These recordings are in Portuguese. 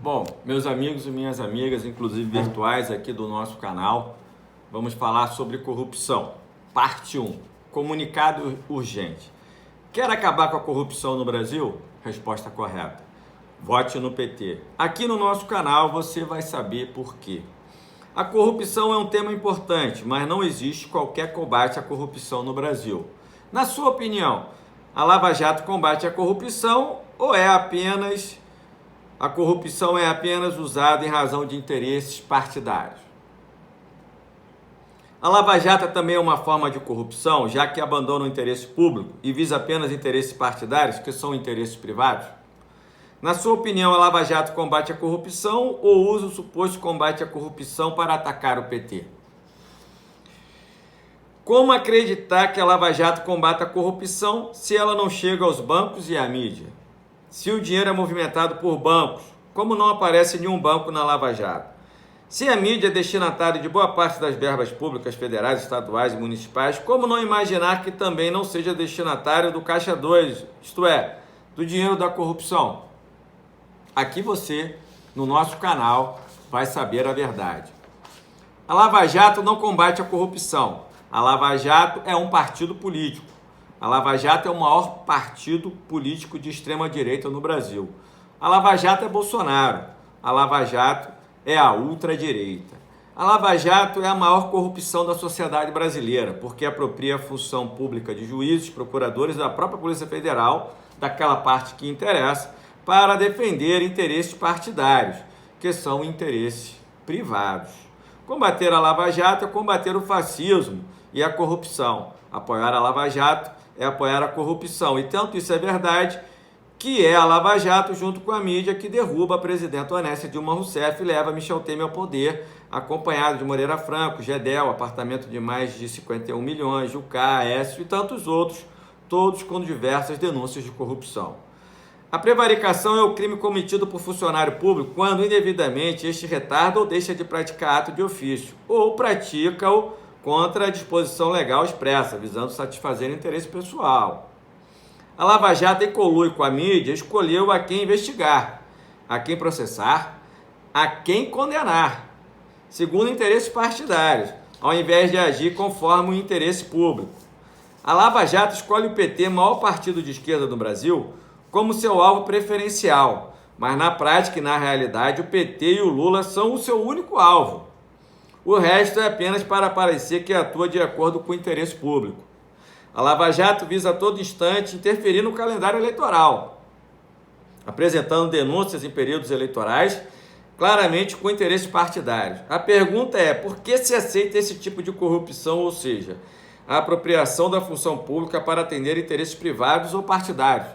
Bom, meus amigos e minhas amigas, inclusive virtuais aqui do nosso canal, vamos falar sobre corrupção. Parte 1. Comunicado urgente. Quer acabar com a corrupção no Brasil? Resposta correta. Vote no PT. Aqui no nosso canal você vai saber por quê. A corrupção é um tema importante, mas não existe qualquer combate à corrupção no Brasil. Na sua opinião, a Lava Jato combate a corrupção ou a corrupção é apenas usada em razão de interesses partidários? A Lava Jato também é uma forma de corrupção, já que abandona o interesse público e visa apenas interesses partidários, que são interesses privados? Na sua opinião, a Lava Jato combate a corrupção ou usa o suposto combate à corrupção para atacar o PT? Como acreditar que a Lava Jato combate a corrupção se ela não chega aos bancos e à mídia? Se o dinheiro é movimentado por bancos, como não aparece nenhum banco na Lava Jato? Se a mídia é destinatária de boa parte das verbas públicas federais, estaduais e municipais, como não imaginar que também não seja destinatário do Caixa 2, isto é, do dinheiro da corrupção? Aqui você, no nosso canal, vai saber a verdade. A Lava Jato não combate a corrupção. A Lava Jato é um partido político. A Lava Jato é o maior partido político de extrema-direita no Brasil. A Lava Jato é Bolsonaro. A Lava Jato é a ultradireita. A Lava Jato é a maior corrupção da sociedade brasileira, porque apropria a função pública de juízes, procuradores da própria Polícia Federal, daquela parte que interessa, para defender interesses partidários, que são interesses privados. Combater a Lava Jato é combater o fascismo e a corrupção. Apoiar a Lava Jato é apoiar a corrupção. E tanto isso é verdade que é a Lava Jato, junto com a mídia, que derruba a presidenta Onésia Dilma Rousseff e leva Michel Temer ao poder, acompanhado de Moreira Franco, Gedel, apartamento de mais de 51 milhões, Jucá, Aécio e tantos outros, todos com diversas denúncias de corrupção. A prevaricação é o crime cometido por funcionário público quando indevidamente este retarda ou deixa de praticar ato de ofício, ou pratica-o contra a disposição legal expressa, visando satisfazer interesse pessoal. A Lava Jato, em conluio com a mídia, escolheu a quem investigar, a quem processar, a quem condenar, segundo interesses partidários, ao invés de agir conforme o interesse público. A Lava Jato escolhe o PT, maior partido de esquerda do Brasil, como seu alvo preferencial, mas na prática e na realidade o PT e o Lula são o seu único alvo. O resto é apenas para parecer que atua de acordo com o interesse público. A Lava Jato visa a todo instante interferir no calendário eleitoral, apresentando denúncias em períodos eleitorais, claramente com interesses partidários. A pergunta é, por que se aceita esse tipo de corrupção, ou seja, a apropriação da função pública para atender interesses privados ou partidários?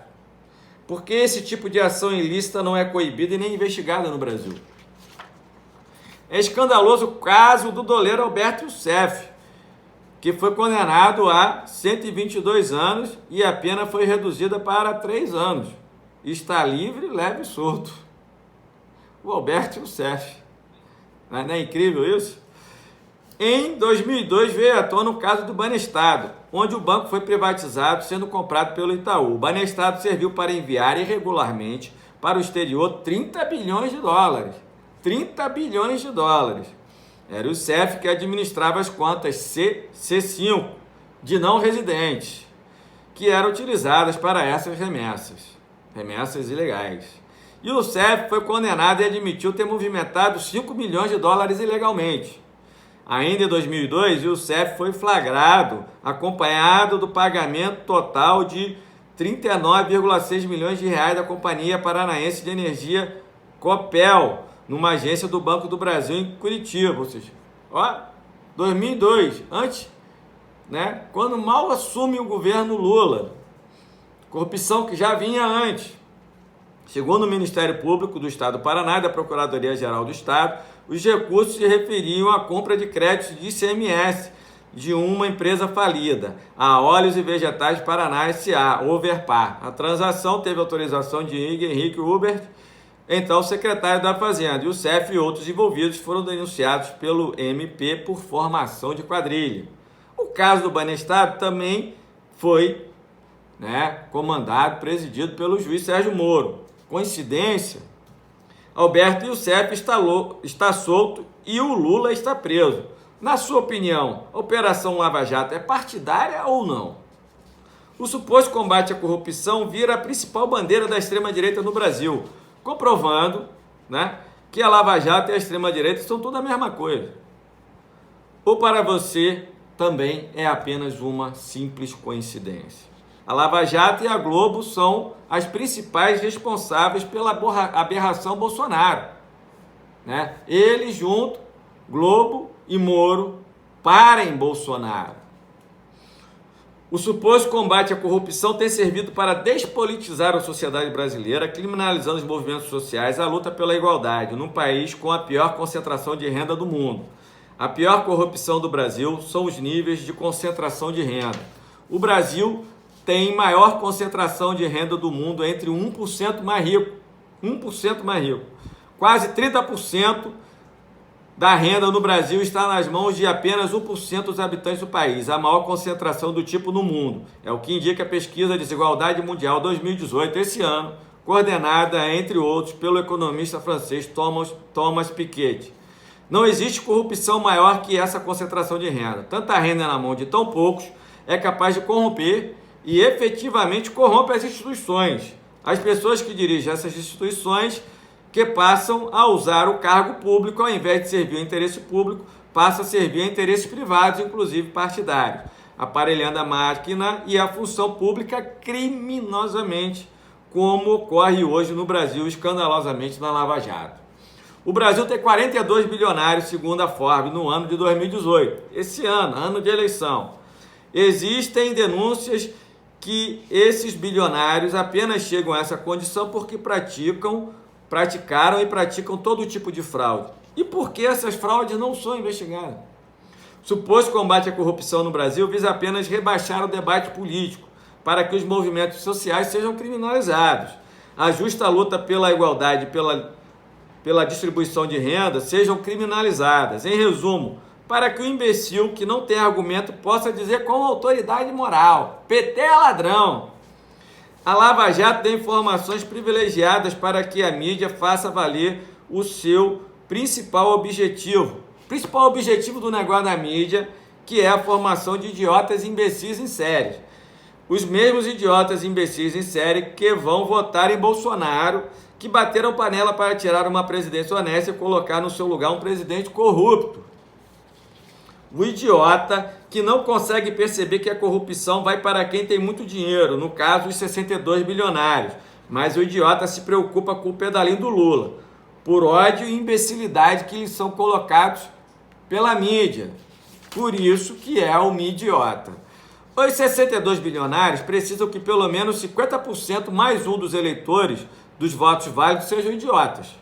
Por que esse tipo de ação ilícita não é coibida e nem investigada no Brasil? É escandaloso o caso do doleiro Alberto Youssef, que foi condenado a 122 anos e a pena foi reduzida para 3 anos. Está livre, leve e solto. O Alberto Youssef. Não é incrível isso? Em 2002 veio à tona o caso do Banestado, onde o banco foi privatizado sendo comprado pelo Itaú. O Banestado serviu para enviar irregularmente para o exterior 30 bilhões de dólares. 30 bilhões de dólares. Era o CEF que administrava as contas C5 de não residentes, que eram utilizadas para essas remessas ilegais. E o CEF foi condenado e admitiu ter movimentado 5 milhões de dólares ilegalmente. Ainda em 2002, o CEF foi flagrado, acompanhado do pagamento total de 39,6 milhões de reais da Companhia Paranaense de Energia Copel, numa agência do Banco do Brasil em Curitiba. Ou seja, 2002, antes, quando mal assume o governo Lula. Corrupção que já vinha antes. Segundo o Ministério Público do Estado do Paraná e da Procuradoria-Geral do Estado, os recursos se referiam à compra de créditos de ICMS de uma empresa falida, a Óleos e Vegetais Paraná S.A., Overpar. A transação teve autorização de Henrique Hubert, então secretário da Fazenda, e o CEF e outros envolvidos foram denunciados pelo MP por formação de quadrilha. O caso do Banestado também foi comandado, presidido pelo juiz Sérgio Moro. Coincidência? Alberto Youssef está solto e o Lula está preso. Na sua opinião, a Operação Lava Jato é partidária ou não? O suposto combate à corrupção vira a principal bandeira da extrema-direita no Brasil, comprovando, né, que a Lava Jato e a extrema-direita são tudo a mesma coisa. Ou para você também é apenas uma simples coincidência? A Lava Jato e a Globo são as principais responsáveis pela aberração Bolsonaro, né? Eles junto, Globo e Moro, parem Bolsonaro. O suposto combate à corrupção tem servido para despolitizar a sociedade brasileira, criminalizando os movimentos sociais, a luta pela igualdade, num país com a pior concentração de renda do mundo. A pior corrupção do Brasil são os níveis de concentração de renda. O Brasil tem maior concentração de renda do mundo entre 1% mais rico. 1% mais rico. Quase 30% da renda no Brasil está nas mãos de apenas 1% dos habitantes do país, a maior concentração do tipo no mundo. É o que indica a pesquisa Desigualdade Mundial 2018, esse ano, coordenada, entre outros, pelo economista francês Thomas Piketty. Não existe corrupção maior que essa concentração de renda. Tanta renda na mão de tão poucos é capaz de corromper e efetivamente corrompe as instituições. As pessoas que dirigem essas instituições, que passam a usar o cargo público, ao invés de servir ao interesse público, passa a servir a interesses privados, inclusive partidários, aparelhando a máquina e a função pública criminosamente, como ocorre hoje no Brasil, escandalosamente na Lava Jato. O Brasil tem 42 bilionários, segundo a Forbes, no ano de 2018. Esse ano, ano de eleição. Existem denúncias que esses bilionários apenas chegam a essa condição porque praticaram e praticam todo tipo de fraude. E por que essas fraudes não são investigadas? O suposto combate à corrupção no Brasil visa apenas rebaixar o debate político para que os movimentos sociais sejam criminalizados. A justa luta pela igualdade e pela distribuição de renda sejam criminalizadas. Em resumo, para que o imbecil que não tem argumento possa dizer com autoridade moral: PT é ladrão. A Lava Jato tem informações privilegiadas para que a mídia faça valer o seu principal objetivo. O principal objetivo do negócio da mídia, que é a formação de idiotas e imbecis em série. Os mesmos idiotas e imbecis em série que vão votar em Bolsonaro, que bateram panela para tirar uma presidência honesta e colocar no seu lugar um presidente corrupto. O idiota que não consegue perceber que a corrupção vai para quem tem muito dinheiro, no caso os 62 bilionários. Mas o idiota se preocupa com o pedalinho do Lula, por ódio e imbecilidade que lhes são colocados pela mídia. Por isso que é um idiota. Os 62 bilionários precisam que pelo menos 50% mais um dos eleitores dos votos válidos sejam idiotas.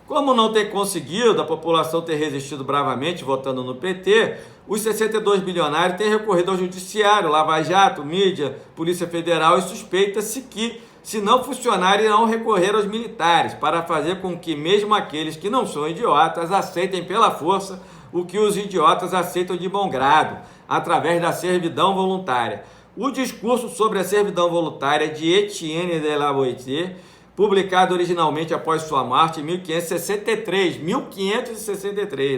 Como não tem conseguido a população ter resistido bravamente votando no PT, os 62 bilionários têm recorrido ao judiciário, Lava Jato, mídia, Polícia Federal, e suspeita-se que, se não funcionar, irão recorrer aos militares para fazer com que mesmo aqueles que não são idiotas aceitem pela força o que os idiotas aceitam de bom grado, através da servidão voluntária. O discurso sobre a servidão voluntária de Etienne de la Boétie, publicado originalmente após sua morte em 1563,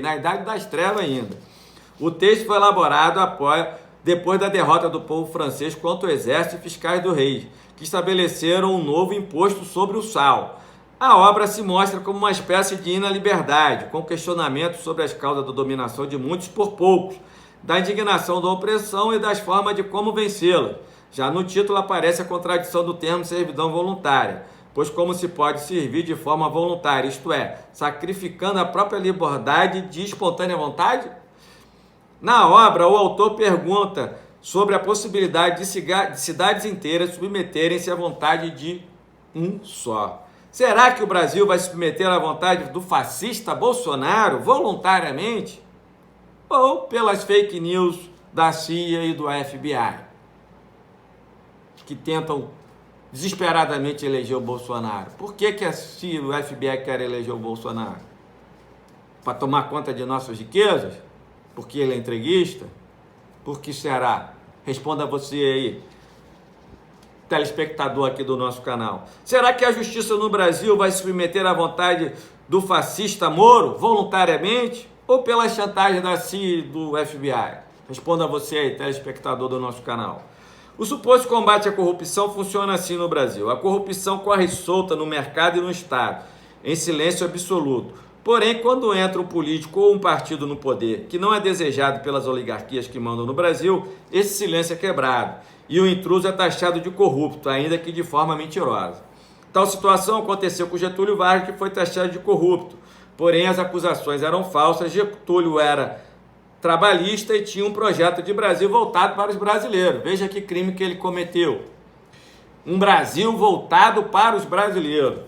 na Idade das Trevas ainda. O texto foi elaborado depois da derrota do povo francês contra o exército e fiscais do rei, que estabeleceram um novo imposto sobre o sal. A obra se mostra como uma espécie de hino à liberdade, com questionamentos sobre as causas da dominação de muitos por poucos, da indignação da opressão e das formas de como vencê-la. Já no título aparece a contradição do termo servidão voluntária, pois como se pode servir de forma voluntária, isto é, sacrificando a própria liberdade de espontânea vontade? Na obra, o autor pergunta sobre a possibilidade de cidades inteiras submeterem-se à vontade de um só. Será que o Brasil vai se submeter à vontade do fascista Bolsonaro voluntariamente? Ou pelas fake news da CIA e do FBI, que tentam desesperadamente eleger o Bolsonaro? Por que a CIA e o FBI querem eleger o Bolsonaro? Para tomar conta de nossas riquezas? Porque ele é entreguista? Por que será? Responda você aí. telespectador aqui do nosso canal. Será que a justiça no Brasil vai se submeter à vontade do fascista Moro, voluntariamente, ou pela chantagem da CIA e do FBI? Responda você aí, telespectador do nosso canal. O suposto combate à corrupção funciona assim no Brasil. A corrupção corre solta no mercado e no Estado, em silêncio absoluto. Porém, quando entra um político ou um partido no poder que não é desejado pelas oligarquias que mandam no Brasil, esse silêncio é quebrado e o intruso é taxado de corrupto, ainda que de forma mentirosa. Tal situação aconteceu com Getúlio Vargas, que foi taxado de corrupto. Porém, as acusações eram falsas. Getúlio era trabalhista e tinha um projeto de Brasil voltado para os brasileiros. Veja que crime que ele cometeu. Um Brasil voltado para os brasileiros.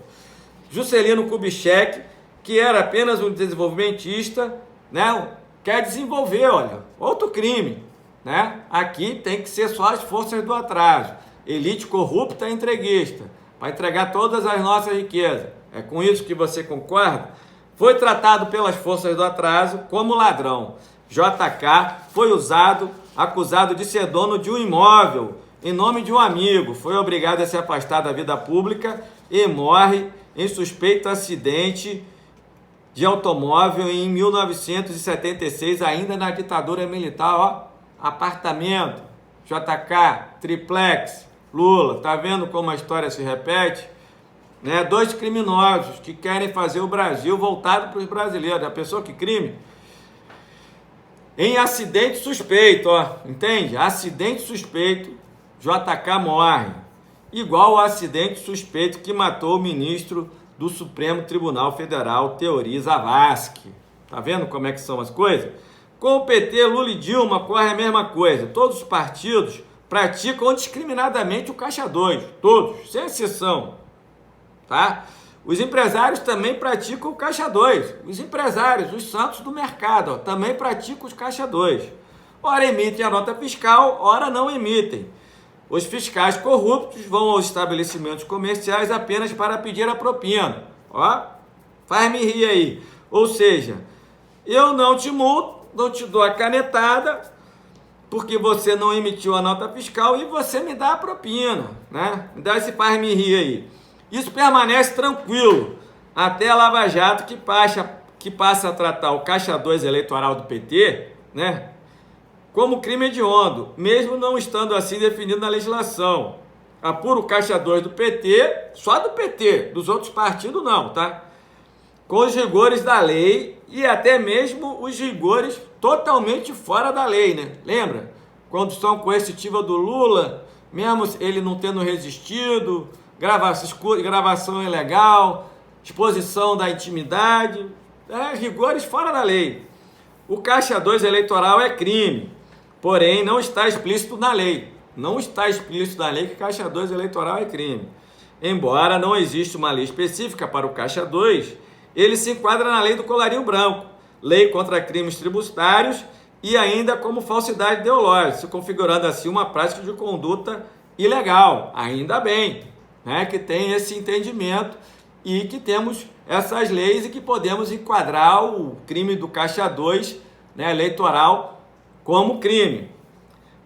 Juscelino Kubitschek, que era apenas um desenvolvimentista, né, quer desenvolver, olha, outro crime, né? Aqui tem que ser só as forças do atraso. Elite corrupta e entreguista, para entregar todas as nossas riquezas. É com isso que você concorda? Foi tratado pelas forças do atraso como ladrão. JK foi acusado de ser dono de um imóvel em nome de um amigo. Foi obrigado a se afastar da vida pública e morre em suspeito acidente de automóvel em 1976, ainda na ditadura militar. Ó, apartamento, JK, triplex, Lula. Tá vendo como a história se repete? Né? Dois criminosos que querem fazer o Brasil voltado para os brasileiros. A pessoa que crime? Em acidente suspeito, ó, entende? Acidente suspeito, JK morre. Igual o acidente suspeito que matou o ministro do Supremo Tribunal Federal, Teori Zavascki. Tá vendo como é que são as coisas? Com o PT, Lula e Dilma corre a mesma coisa. Todos os partidos praticam indiscriminadamente o Caixa 2. Todos, sem exceção. Tá? Os empresários também praticam o Caixa 2. Os empresários, os santos do mercado, ó, também praticam os Caixa 2. Ora emitem a nota fiscal, ora não emitem. Os fiscais corruptos vão aos estabelecimentos comerciais apenas para pedir a propina. Ó, faz-me rir aí. Ou seja, eu não te multo, não te dou a canetada, porque você não emitiu a nota fiscal e você me dá a propina, né? Me dá esse faz-me rir aí. Isso permanece tranquilo até a Lava Jato, que passa a tratar o Caixa 2 eleitoral do PT, né, como crime hediondo, mesmo não estando assim definido na legislação. Apura o Caixa 2 do PT, só do PT, dos outros partidos não, tá? Com os rigores da lei e até mesmo os rigores totalmente fora da lei, né? Lembra? Condução coercitiva do Lula, mesmo ele não tendo resistido, gravação ilegal, exposição da intimidade, rigores fora da lei. O Caixa 2 eleitoral é crime, porém não está explícito na lei. Não está explícito na lei que Caixa 2 eleitoral é crime. Embora não exista uma lei específica para o Caixa 2, ele se enquadra na lei do colarinho branco, lei contra crimes tributários e ainda como falsidade ideológica, se configurando assim uma prática de conduta ilegal. Ainda bem, né, que tem esse entendimento e que temos essas leis e que podemos enquadrar o crime do Caixa 2, né, eleitoral como crime.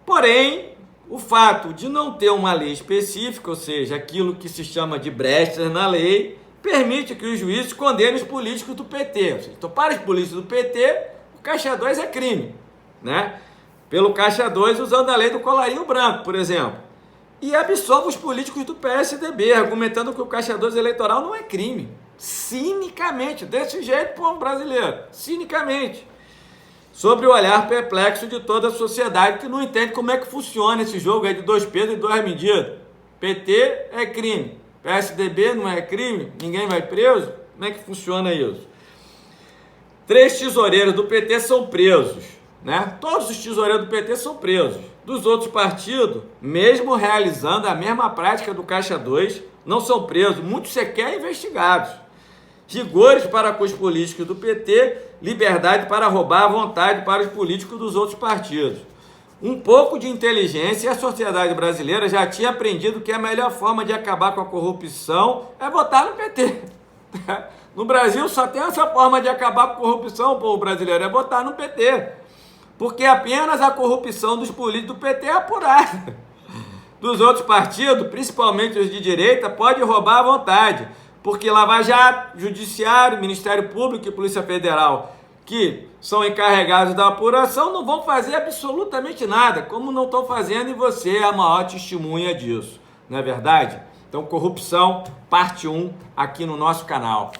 Porém, o fato de não ter uma lei específica, ou seja, aquilo que se chama de brechas na lei, permite que os juízes condenem os políticos do PT. Ou seja, então, para os políticos do PT, o Caixa 2 é crime, né? Pelo Caixa 2, usando a lei do colarinho branco, por exemplo. E absolve os políticos do PSDB, argumentando que o Caixa 2 eleitoral não é crime. Cinicamente, desse jeito, povo brasileiro, cinicamente. Sobre o olhar perplexo de toda a sociedade que não entende como é que funciona esse jogo aí de dois pesos e duas medidas. PT é crime, PSDB não é crime, ninguém vai preso? Como é que funciona isso? 3 tesoureiros do PT são presos, né? Todos os tesoureiros do PT são presos. Dos outros partidos, mesmo realizando a mesma prática do Caixa 2, não são presos, muitos sequer investigados. Rigores para com os políticos do PT, liberdade para roubar à vontade para os políticos dos outros partidos. Um pouco de inteligência e a sociedade brasileira já tinha aprendido que a melhor forma de acabar com a corrupção é votar no PT. No Brasil só tem essa forma de acabar com a corrupção, povo brasileiro, é votar no PT. Porque apenas a corrupção dos políticos do PT é apurada. dos outros partidos, principalmente os de direita, pode roubar à vontade, porque Lava Jato, Judiciário, Ministério Público e Polícia Federal, que são encarregados da apuração, não vão fazer absolutamente nada, como não estão fazendo, e você é a maior testemunha disso, não é verdade? Então, corrupção, parte 1, aqui no nosso canal.